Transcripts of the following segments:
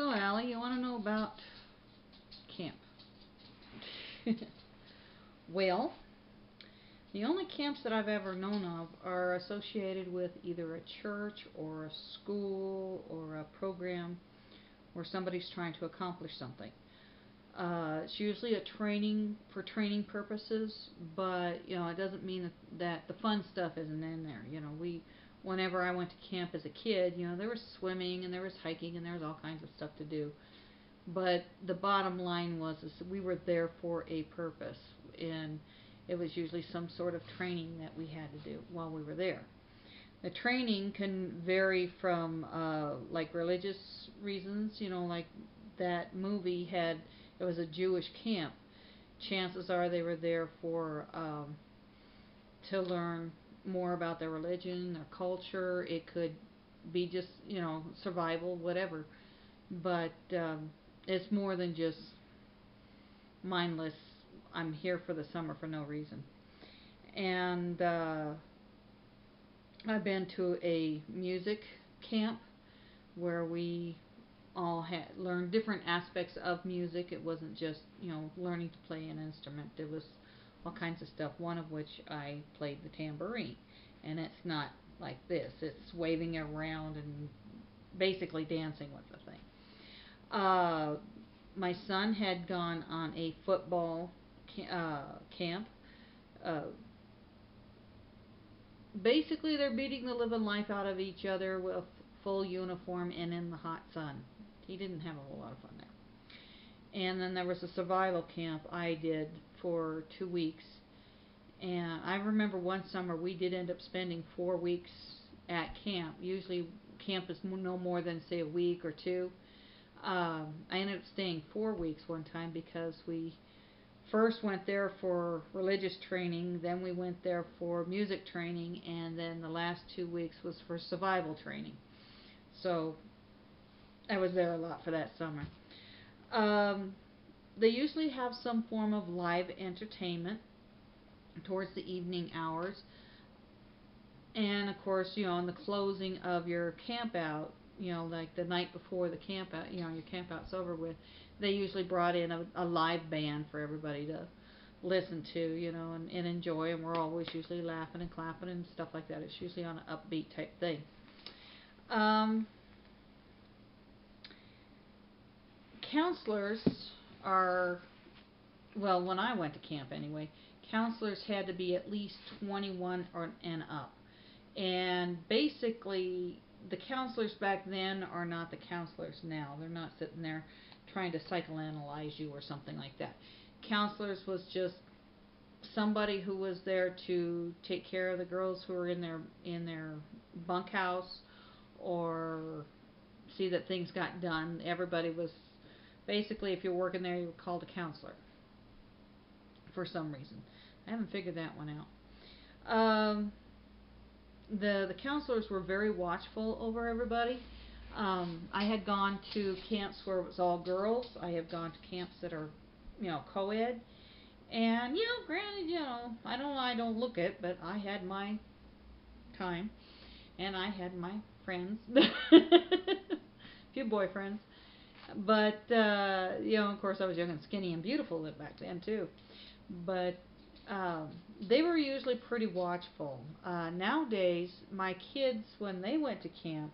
So, Allie, you want to know about camp? Well, the only camps that I've ever known of are associated with either a church or a school or a program where somebody's trying to accomplish something. It's usually a training for training purposes, but it doesn't mean that the fun stuff isn't in there. Whenever I went to camp as a kid, there was swimming and there was hiking and there was all kinds of stuff to do. But the bottom line was is we were there for a purpose, and it was usually some sort of training that we had to do while we were there. The training can vary from like religious reasons, like that movie had, it was a Jewish camp. Chances are they were there for to learn more about their religion, their culture. It could be just survival, whatever. But it's more than just mindless. I'm here for the summer for no reason. And I've been to a music camp where we all had learned different aspects of music. It wasn't just learning to play an instrument. There was all kinds of stuff. One of which I played the tambourine, and it's not like this. It's waving it around and basically dancing with the thing. Uh, my son had gone on a football camp. Uh, Basically, they're beating the living life out of each other with full uniform and in the hot sun. He didn't have a whole lot of fun there. And then there was a survival camp I did for 2 weeks. And I remember one summer we did end up spending 4 weeks at camp. Usually, camp is no more than, say, a week or two. I ended up staying 4 weeks one time because we first went there for religious training, then we went there for music training, and then the last 2 weeks was for survival training. So I was there a lot for that summer. Um, they usually have some form of live entertainment towards the evening hours. And of course, in the closing of your camp out, like the night before the camp out, your camp out's over with, they usually brought in a live band for everybody to listen to, and enjoy. And we're always usually laughing and clapping and stuff like that. It's usually on an upbeat type thing. Um, Counselors are, well, when I went to camp anyway, counselors had to be at least 21 and up. And basically, the counselors back then are not the counselors now. They're not sitting there trying to psychoanalyze you or something like that. Counselors was just somebody who was there to take care of the girls who were in their bunkhouse, or see that things got done. Everybody was basically, if you're working there, you were called a counselor for some reason. I haven't figured that one out. The counselors were very watchful over everybody. I had gone to camps where it was all girls. I have gone to camps that are, co-ed. And granted, I don't look it, but I had my time, and I had my friends, a few boyfriends. But of course, I was young and skinny and beautiful back then too. But they were usually pretty watchful. Nowadays, my kids, when they went to camp,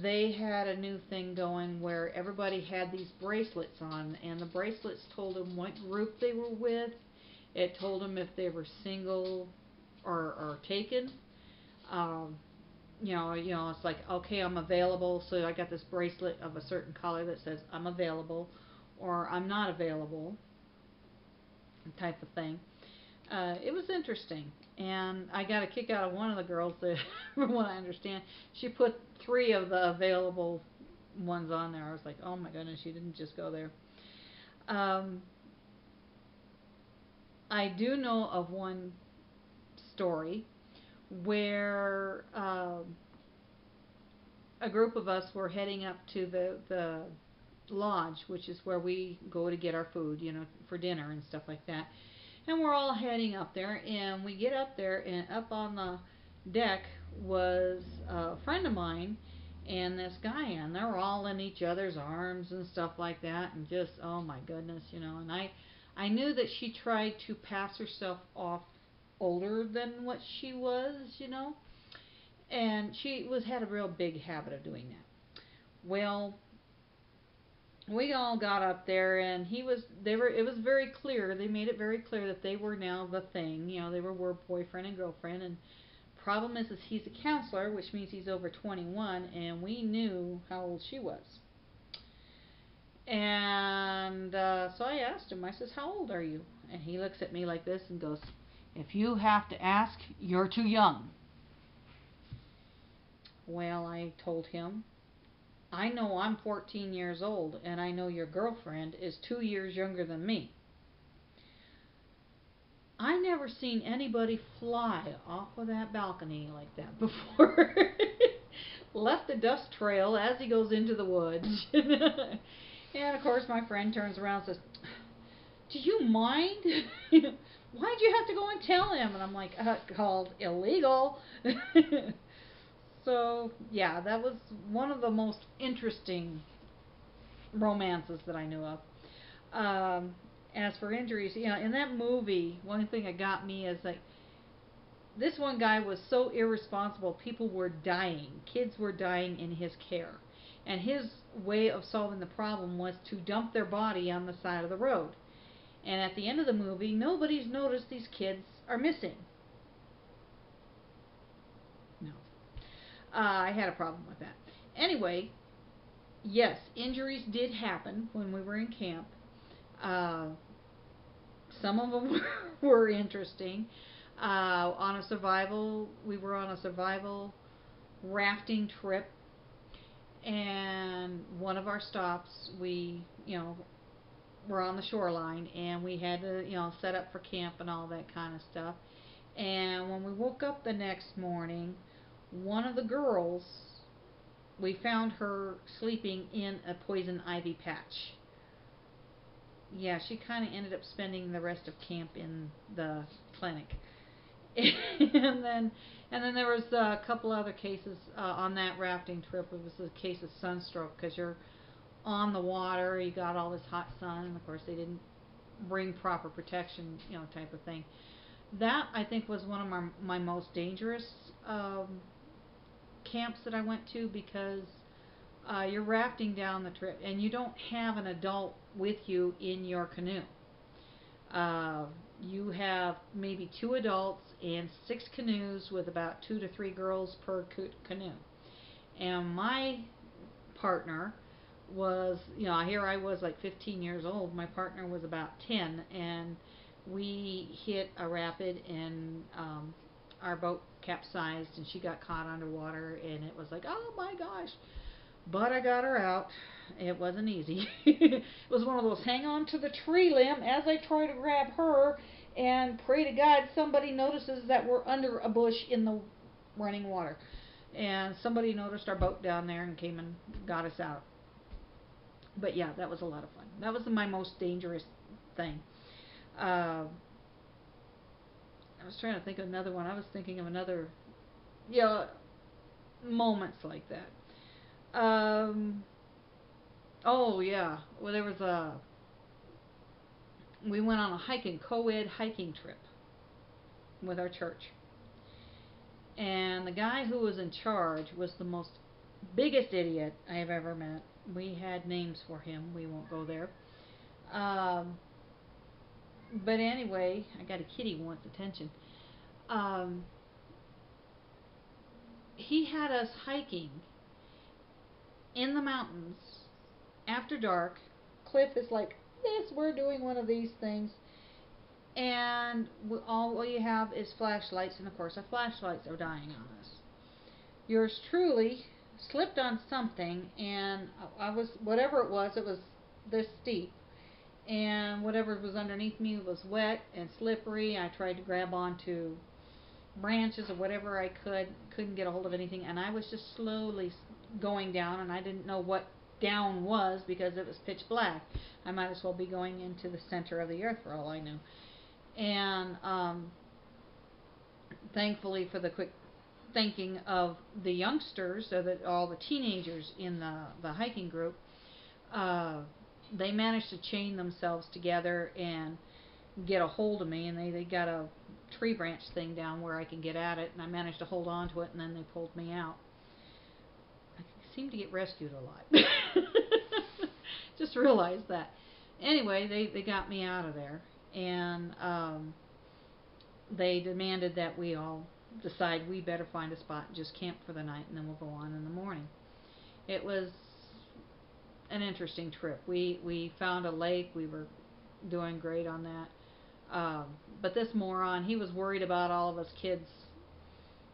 they had a new thing going where everybody had these bracelets on, and the bracelets told them what group they were with. It told them if they were single or taken. Um, it's like, okay, I'm available, so I got this bracelet of a certain color that says I'm available or I'm not available, type of thing. It was interesting, and I got a kick out of one of the girls that, from what I understand, she put 3 of the available ones on there. I was like, oh my goodness, she didn't just go there. Um, I do know of one story where a group of us were heading up to the lodge, which is where we go to get our food, for dinner and stuff like that. And we're all heading up there, and we get up there, and up on the deck was a friend of mine, and this guy, and they're all in each other's arms and stuff like that, and just, oh my goodness, and I knew that she tried to pass herself off older than what she was. And she had a real big habit of doing that. Well, we all got up there, and it was very clear, they made it very clear that they were now the thing. They were boyfriend and girlfriend. And problem is he's a counselor, which means he's over 21, and we knew how old she was. And so I asked him, I says, how old are you? And he looks at me like this and goes, if you have to ask, you're too young. Well, I told him, I know I'm 14 years old, and I know your girlfriend is 2 years younger than me. I never seen anybody fly off of that balcony like that before. Left the dust trail as he goes into the woods. And of course my friend turns around and says, do you mind? Why'd you have to go and tell him? And I'm like, called illegal. So, yeah, that was one of the most interesting romances that I knew of. As for injuries, in that movie, one thing that got me is like, this one guy was so irresponsible, people were dying. Kids were dying in his care. And his way of solving the problem was to dump their body on the side of the road. And at the end of the movie, nobody's noticed these kids are missing. No. I had a problem with that. Anyway, yes, injuries did happen when we were in camp. Some of them were interesting. We were on a survival rafting trip, and one of our stops, we were on the shoreline, and we had to set up for camp and all that kind of stuff. And when we woke up the next morning, one of the girls, we found her sleeping in a poison ivy patch. Yeah, she kind of ended up spending the rest of camp in the clinic. and then there was a couple other cases on that rafting trip. It was a case of sunstroke, because you're on the water, you got all this hot sun, and of course they didn't bring proper protection, type of thing. That, I think, was one of my most dangerous camps that I went to, because you're rafting down the trip, and you don't have an adult with you in your canoe. You have maybe 2 adults and 6 canoes with about 2 to 3 girls per canoe. And my partner was, here I was like 15 years old. My partner was about 10, and we hit a rapid, and our boat capsized, and she got caught underwater, and it was like, oh my gosh. But I got her out. It wasn't easy. It was one of those hang on to the tree limb as I try to grab her, and pray to God somebody notices that we're under a bush in the running water. And somebody noticed our boat down there and came and got us out. But yeah, that was a lot of fun. That was my most dangerous thing. I was trying to think of another one. I was thinking of another, moments like that. Oh yeah. Well, we went on a co-ed hiking trip with our church. And the guy who was in charge was the most biggest idiot I have ever met. We had names for him. We won't go there. But anyway, I got a kitty who wants attention. He had us hiking in the mountains after dark. Cliff is like this. We're doing one of these things, and all you have is flashlights, and of course our flashlights are dying on us. Yours truly slipped on something, and I was, whatever it was this steep, and whatever was underneath me was wet and slippery. I tried to grab onto branches or whatever I couldn't get a hold of anything, and I was just slowly going down, and I didn't know what down was because it was pitch black. I might as well be going into the center of the earth for all I knew. And thankfully for the quick thinking of the youngsters, or all the teenagers in the hiking group. Uh, they managed to chain themselves together and get a hold of me, and they got a tree branch thing down where I can get at it, and I managed to hold on to it, and then they pulled me out. I seem to get rescued a lot. Just realized that. Anyway, they got me out of there, and they demanded that we all decide we better find a spot and just camp for the night, and then we'll go on in the morning. It was an interesting trip. We found a lake. We were doing great on that. But this moron, he was worried about all of us kids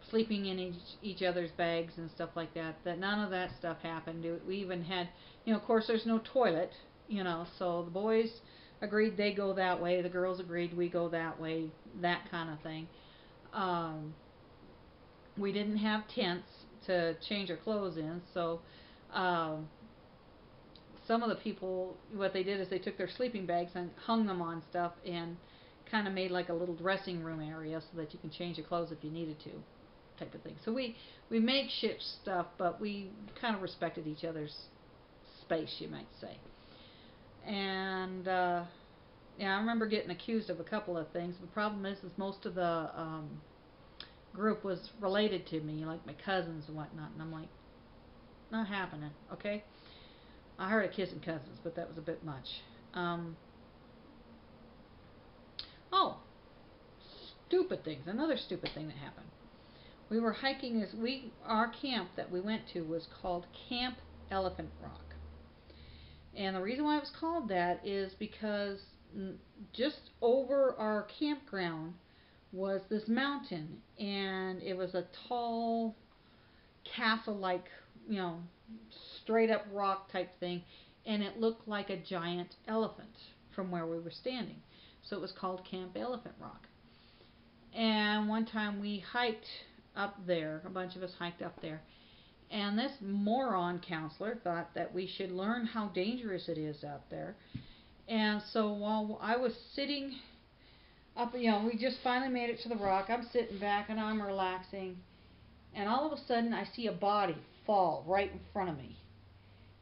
sleeping in each other's bags and stuff like that. That none of that stuff happened. We even had, of course, there's no toilet, so the boys agreed they go that way. The girls agreed we go that way. That kind of thing. We didn't have tents to change our clothes in, so some of the people, what they did is they took their sleeping bags and hung them on stuff and kind of made like a little dressing room area so that you can change your clothes if you needed to, type of thing. So we makeshift stuff, but we kind of respected each other's space, you might say. And yeah, I remember getting accused of a couple of things. The problem is most of the group was related to me, like my cousins and whatnot, and I'm like, not happening, okay? I heard of kissing cousins, but that was a bit much. Oh, stupid things. Another stupid thing that happened. We were hiking. Our camp that we went to was called Camp Elephant Rock, and the reason why it was called that is because just over our campground was this mountain, and it was a tall castle-like, straight up rock type thing, and it looked like a giant elephant from where we were standing. So it was called Camp Elephant Rock. And one time we hiked up there, a bunch of us hiked up there, and this moron counselor thought that we should learn how dangerous it is out there. And so while I was sitting up, we just finally made it to the rock. I'm sitting back and I'm relaxing, and all of a sudden I see a body fall right in front of me,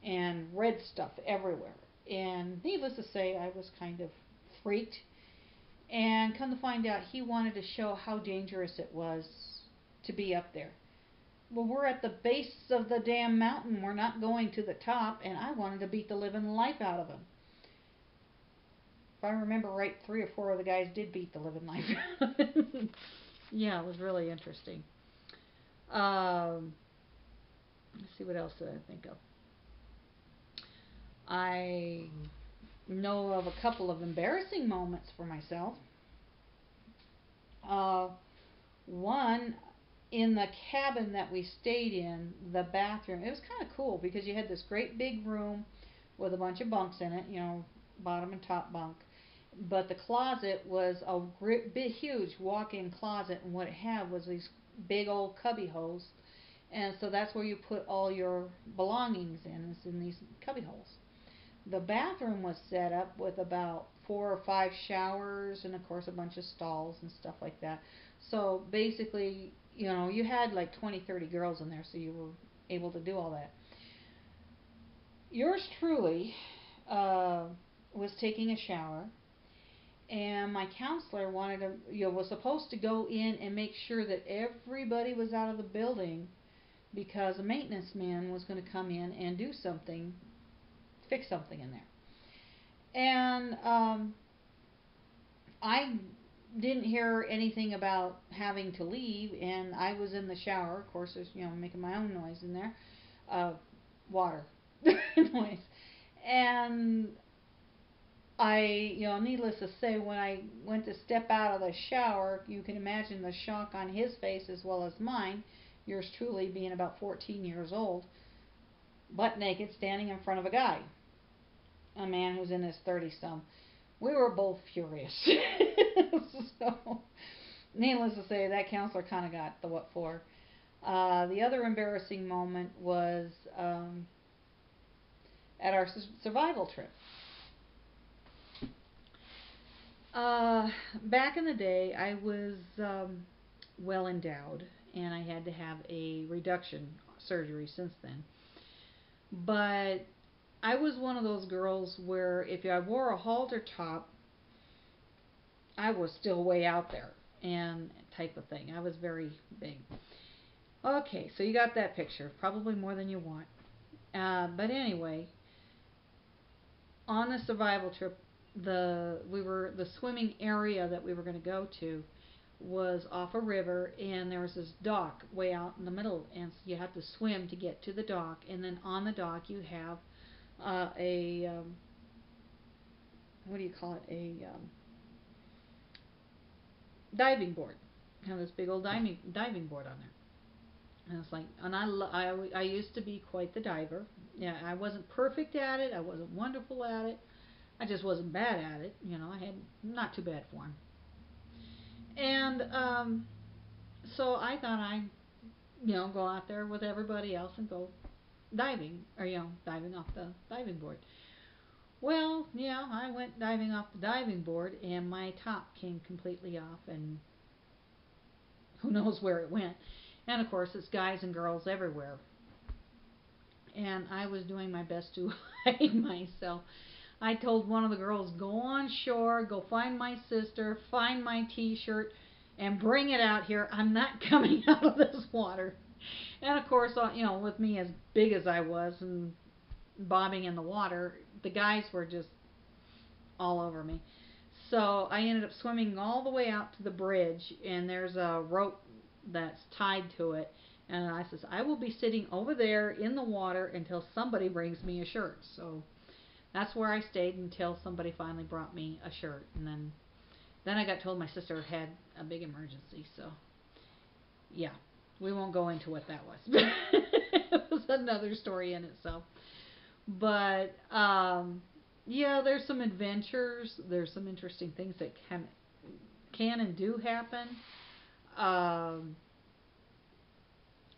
and red stuff everywhere. And needless to say, I was kind of freaked. And come to find out, he wanted to show how dangerous it was to be up there. Well, we're at the base of the damn mountain. We're not going to the top, and I wanted to beat the living life out of him. If I remember right, 3 or 4 of the guys did beat the living life out of him. Yeah, it was really interesting. Let's see, what else did I think of? I know of a couple of embarrassing moments for myself. One, in the cabin that we stayed in, the bathroom, it was kind of cool because you had this great big room with a bunch of bunks in it, bottom and top bunk. But the closet was a big, huge walk-in closet, and what it had was these big old cubby holes. And so that's where you put all your belongings in, is in these cubby holes. The bathroom was set up with about 4 or 5 showers and, of course, a bunch of stalls and stuff like that. So basically, you had like 20, 30 girls in there, so you were able to do all that. Yours truly was taking a shower, and my counselor was supposed to go in and make sure that everybody was out of the building because a maintenance man was going to come in and do something, fix something in there. And I didn't hear anything about having to leave, and I was in the shower. Of course, there's, making my own noise in there. Water noise. And I, needless to say, when I went to step out of the shower, you can imagine the shock on his face as well as mine. Yours truly being about 14 years old, butt naked, standing in front of a guy. A man who's in his 30-some. We were both furious. So, needless to say, that counselor kind of got the what for. The other embarrassing moment was at our survival trip. Back in the day, I was well endowed, and I had to have a reduction surgery since then. But I was one of those girls where if I wore a halter top, I was still way out there and type of thing. I was very big. Okay, so you got that picture, probably more than you want. But anyway, on the survival trip, the swimming area that we were going to go to was off a river, and there was this dock way out in the middle, and so you had to swim to get to the dock, and then on the dock you have a what do you call it, a diving board. You have this big old diving board on there. And it's like, and I used to be quite the diver. Yeah, I wasn't perfect at it. I wasn't wonderful at it. I just wasn't bad at it. I had not too bad form. And so I thought I'd, go out there with everybody else and go diving, or diving off the diving board. Well, yeah, I went diving off the diving board, and my top came completely off, and who knows where it went. And of course, it's guys and girls everywhere. And I was doing my best to hide myself. I told one of the girls, go on shore, go find my sister, find my t-shirt, and bring it out here. I'm not coming out of this water. And of course, with me as big as I was and bobbing in the water, the guys were just all over me. So I ended up swimming all the way out to the bridge, and there's a rope that's tied to it. And I says, I will be sitting over there in the water until somebody brings me a shirt. So that's where I stayed until somebody finally brought me a shirt. And then I got told my sister had a big emergency. So yeah, we won't go into what that was. It was another story in itself. But yeah, there's some adventures. There's some interesting things that can and do happen. Um,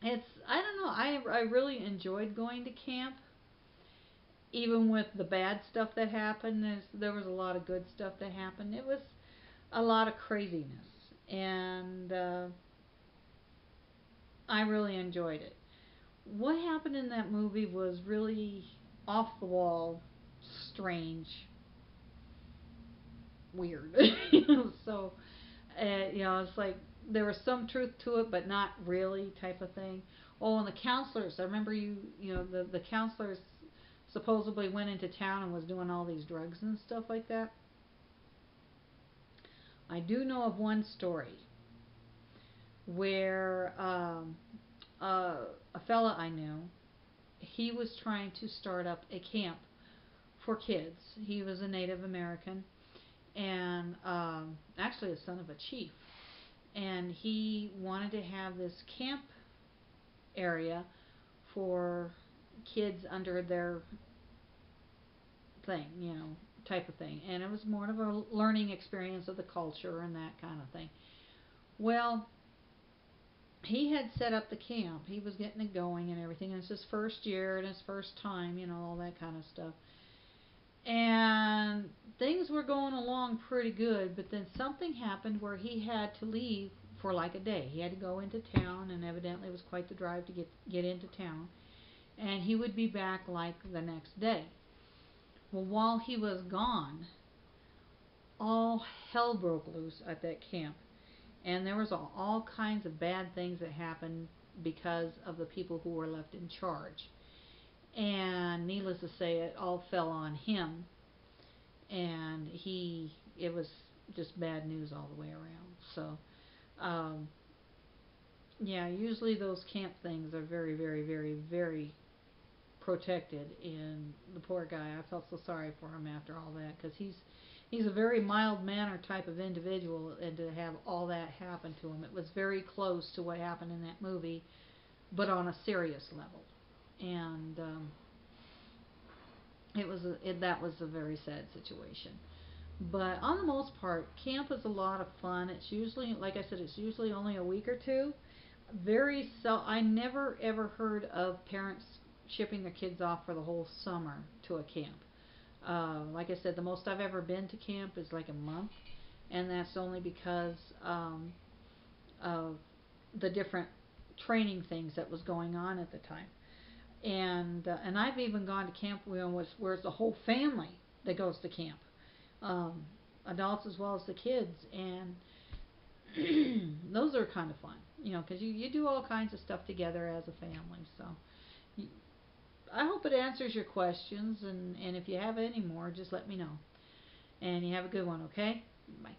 it's I don't know. I really enjoyed going to camp, even with the bad stuff that happened. There was a lot of good stuff that happened. It was a lot of craziness, and I really enjoyed it. What happened in that movie was really off the wall, strange, weird. So it's like there was some truth to it, but not really, type of thing. Oh, and the counselors. I remember the counselors supposedly went into town and was doing all these drugs and stuff like that. I do know of one story where a fella I knew, he was trying to start up a camp for kids. He was a Native American, and actually a son of a chief. And he wanted to have this camp area for kids under their thing, type of thing. And it was more of a learning experience of the culture and that kind of thing. Well, he had set up the camp. He was getting it going and everything. And it's his first year and his first time, all that kind of stuff. And things were going along pretty good, but then something happened where he had to leave for like a day. He had to go into town, and evidently it was quite the drive to get into town. And he would be back like the next day. Well, while he was gone, all hell broke loose at that camp. And there was all kinds of bad things that happened because of the people who were left in charge. And needless to say, it all fell on him. And it was just bad news all the way around. So, yeah, usually those camp things are very, very, very, very protected. And the poor guy, I felt so sorry for him after all that, because he's a very mild mannered type of individual, and to have all that happen to him, it was very close to what happened in that movie, but on a serious level. And that was a very sad situation. But on the most part, camp is a lot of fun. It's usually, like I said, it's usually only a week or two. I never ever heard of parents shipping their kids off for the whole summer to a camp. Like I said, the most I've ever been to camp is like a month, and that's only because of the different training things that was going on at the time. And I've even gone to camp where it's the whole family that goes to camp, um, adults as well as the kids, and those are kind of fun, because you do all kinds of stuff together as a family. So I hope it answers your questions, and if you have any more, just let me know. And you have a good one, okay? Bye.